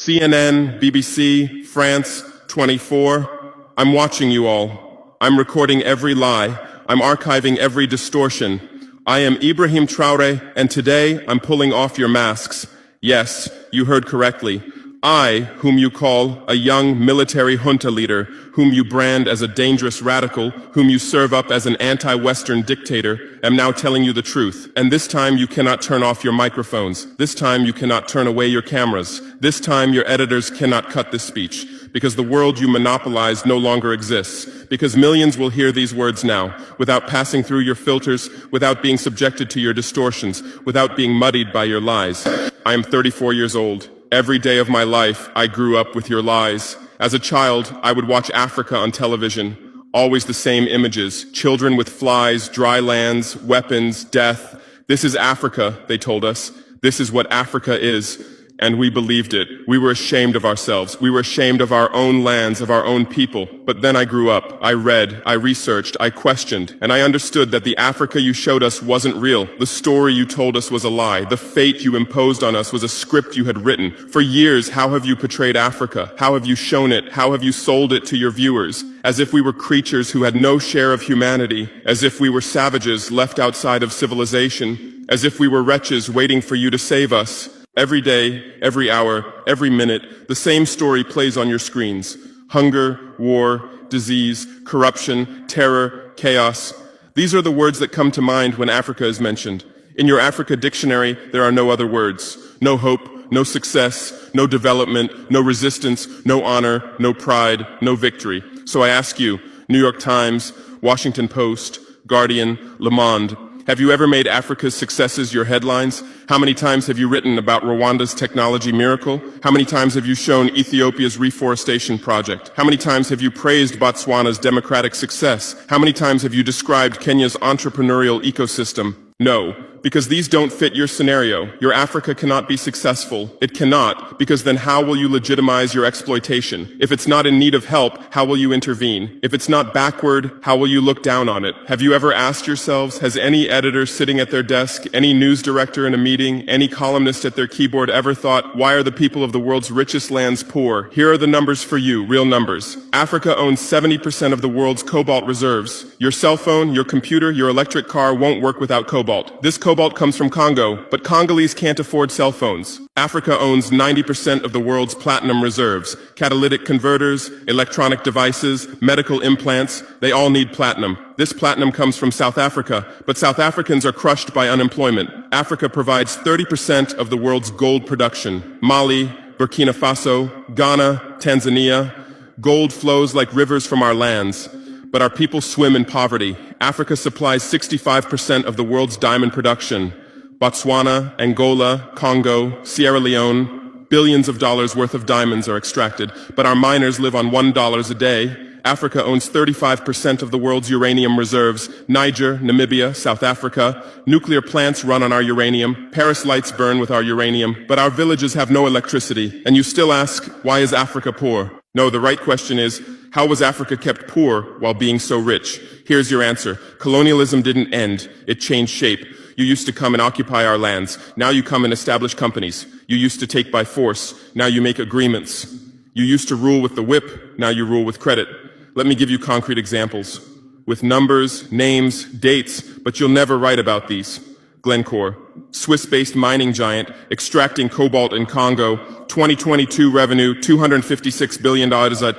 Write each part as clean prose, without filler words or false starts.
CNN, BBC, France, 24. I'm watching you all. I'm recording every lie. I'm archiving every distortion. I am Ibrahim Traore, and today I'm pulling off your masks. Yes, you heard correctly. I, whom you call a young military junta leader, whom you brand as a dangerous radical, whom you serve up as an anti-Western dictator, am now telling you the truth. And this time you cannot turn off your microphones. This time you cannot turn away your cameras. This time your editors cannot cut this speech. Because the world you monopolize no longer exists. Because millions will hear these words now, without passing through your filters, without being subjected to your distortions, without being muddied by your lies. I am 34 years old. Every day of my life, I grew up with your lies. As a child, I would watch Africa on television. Always the same images. Children with flies, dry lands, weapons, death. This is Africa, they told us. This is what Africa is. And we believed it. We were ashamed of ourselves. We were ashamed of our own lands, of our own people. But then I grew up. I read, I researched, I questioned, and I understood that the Africa you showed us wasn't real. The story you told us was a lie. The fate you imposed on us was a script you had written. For years, how have you portrayed Africa? How have you shown it? How have you sold it to your viewers? As if we were creatures who had no share of humanity. As if we were savages left outside of civilization. As if we were wretches waiting for you to save us. Every day, every hour, every minute, the same story plays on your screens. Hunger, war, disease, corruption, terror, chaos. These are the words that come to mind when Africa is mentioned. In your Africa dictionary, there are no other words. No hope, no success, no development, no resistance, no honor, no pride, no victory. So I ask you, New York Times, Washington Post, Guardian, Le Monde, have you ever made Africa's successes your headlines? How many times have you written about Rwanda's technology miracle? How many times have you shown Ethiopia's reforestation project? How many times have you praised Botswana's democratic success? How many times have you described Kenya's entrepreneurial ecosystem? No, because these don't fit your scenario. Your Africa cannot be successful. It cannot, because then how will you legitimize your exploitation? If it's not in need of help, how will you intervene? If it's not backward, how will you look down on it? Have you ever asked yourselves, has any editor sitting at their desk, any news director in a meeting, any columnist at their keyboard ever thought, why are the people of the world's richest lands poor? Here are the numbers for you, real numbers. Africa owns 70% of the world's cobalt reserves. Your cell phone, your computer, your electric car won't work without cobalt. This cobalt comes from Congo, but Congolese can't afford cell phones. Africa owns 90% of the world's platinum reserves. Catalytic converters, electronic devices, medical implants, they all need platinum. This platinum comes from South Africa, but South Africans are crushed by unemployment. Africa provides 30% of the world's gold production. Mali, Burkina Faso, Ghana, Tanzania. Gold flows like rivers from our lands. But our people swim in poverty. Africa supplies 65% of the world's diamond production. Botswana, Angola, Congo, Sierra Leone, billions of dollars worth of diamonds are extracted, but our miners live on $1 a day. Africa owns 35% of the world's uranium reserves. Niger, Namibia, South Africa. Nuclear plants run on our uranium. Paris lights burn with our uranium, but our villages have no electricity. And you still ask, why is Africa poor? No, the right question is, how was Africa kept poor while being so rich? Here's your answer. Colonialism didn't end. It changed shape. You used to come and occupy our lands. Now you come and establish companies. You used to take by force. Now you make agreements. You used to rule with the whip. Now you rule with credit. Let me give you concrete examples. With numbers, names, dates, but you'll never write about these. Glencore, Swiss-based mining giant, extracting cobalt in Congo. 2022 revenue, $256 billion.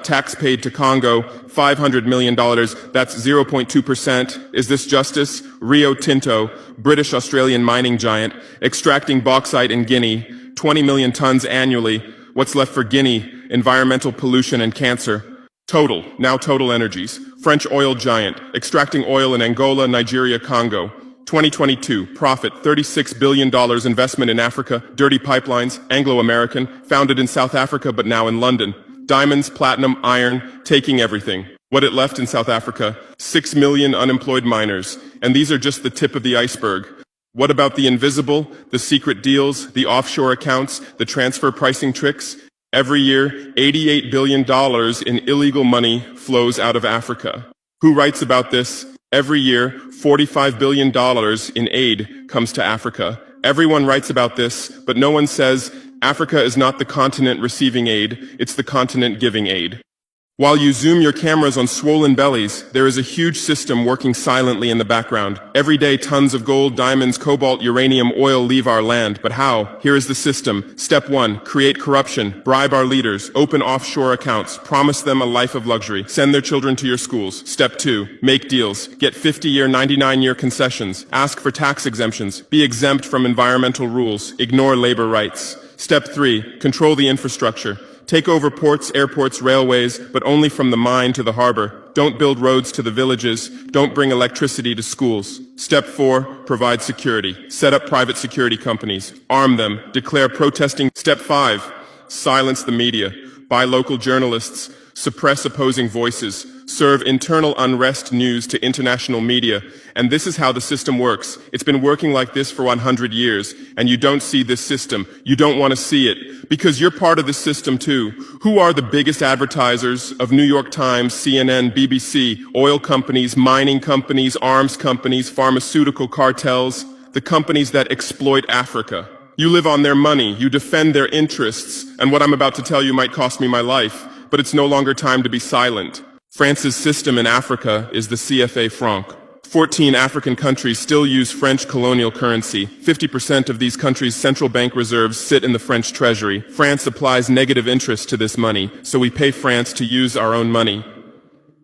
Tax paid to Congo, $500 million. That's 0.2%. Is this justice? Rio Tinto, British-Australian mining giant, extracting bauxite in Guinea, 20 million tons annually. What's left for Guinea? Environmental pollution and cancer. Total, now Total Energies, French oil giant, extracting oil in Angola, Nigeria, Congo. 2022, profit, $36 billion investment in Africa, dirty pipelines, Anglo-American, founded in South Africa but now in London. Diamonds, platinum, iron, taking everything. What it left in South Africa? 6 million unemployed miners. And these are just the tip of the iceberg. What about the invisible, the secret deals, the offshore accounts, the transfer pricing tricks? Every year, $88 billion in illegal money flows out of Africa. Who writes about this? Every year, $45 billion in aid comes to Africa. Everyone writes about this, but no one says Africa is not the continent receiving aid, it's the continent giving aid. While you zoom your cameras on swollen bellies, there is a huge system working silently in the background. Every day, tons of gold, diamonds, cobalt, uranium, oil leave our land. But how? Here is the system. Step 1, create corruption, bribe our leaders, open offshore accounts, promise them a life of luxury, send their children to your schools. Step 2, make deals, get 50-year, 99-year concessions, ask for tax exemptions, be exempt from environmental rules, ignore labor rights. Step 3, control the infrastructure. Take over ports, airports, railways, but only from the mine to the harbor. Don't build roads to the villages. Don't bring electricity to schools. Step 4, provide security. Set up private security companies. Arm them. Declare protesting. Step 5, silence the media. Buy local journalists. Suppress opposing voices. Serve internal unrest news to international media. And this is how the system works. It's been working like this for 100 years, and you don't see this system. You don't want to see it, because you're part of this system too. Who are the biggest advertisers of New York Times, CNN, BBC, oil companies, mining companies, arms companies, pharmaceutical cartels, the companies that exploit Africa? You live on their money, you defend their interests, and what I'm about to tell you might cost me my life, but it's no longer time to be silent. France's system in Africa is the CFA franc. 14 African countries still use French colonial currency. 50% of these countries' central bank reserves sit in the French treasury. France applies negative interest to this money, so we pay France to use our own money.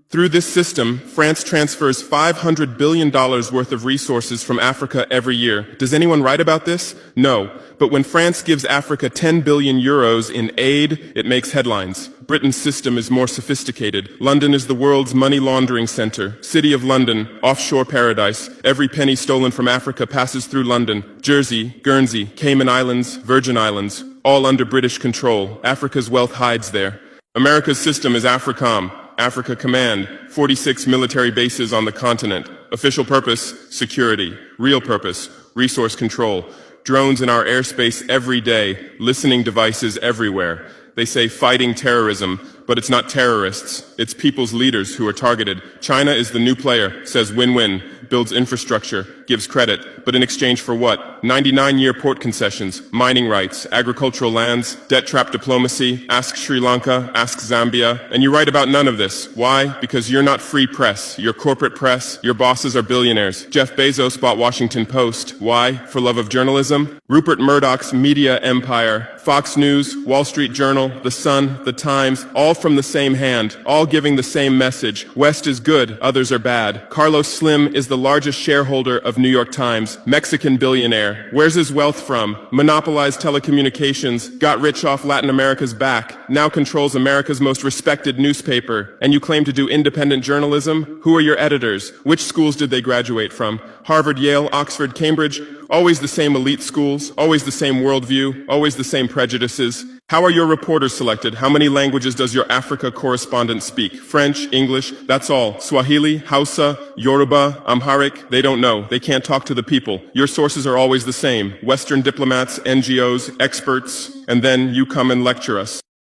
Through this system, France transfers $500 billion worth of resources from Africa every year. Does anyone write about this? No. But when France gives Africa 10 billion euros in aid, it makes headlines. Britain's system is more sophisticated. London is the world's money laundering center. City of London, offshore paradise. Every penny stolen from Africa passes through London. Jersey, Guernsey, Cayman Islands, Virgin Islands, all under British control. Africa's wealth hides there. America's system is AFRICOM. Africa Command, 46 military bases on the continent. Official purpose, security. Real purpose, resource control. Drones in our airspace every day, listening devices everywhere. They say fighting terrorism, but it's not terrorists. It's people's leaders who are targeted. China is the new player, says win-win, builds infrastructure, gives credit, but in exchange for what? 99-year port concessions, mining rights, agricultural lands, debt-trap diplomacy, ask Sri Lanka, ask Zambia, and you write about none of this. Why? Because you're not free press. You're corporate press. Your bosses are billionaires. Jeff Bezos bought Washington Post. Why? For love of journalism? Rupert Murdoch's media empire, Fox News, Wall Street Journal, The Sun, The Times, all from the same hand, all giving the same message. West is good, others are bad. Carlos Slim is the largest shareholder of New York Times, Mexican billionaire. Where's his wealth from? Monopolized telecommunications, got rich off Latin America's back, now controls America's most respected newspaper. And you claim to do independent journalism? Who are your editors? Which schools did they graduate from? Harvard, Yale, Oxford, Cambridge? Always the same elite schools, always the same worldview, always the same prejudices. How are your reporters selected? How many languages does your Africa correspondent speak? French, English, that's all. Swahili, Hausa, Yoruba, Amharic, they don't know. They can't talk to the people. Your sources are always the same. Western diplomats, NGOs, experts, and then you come and lecture us.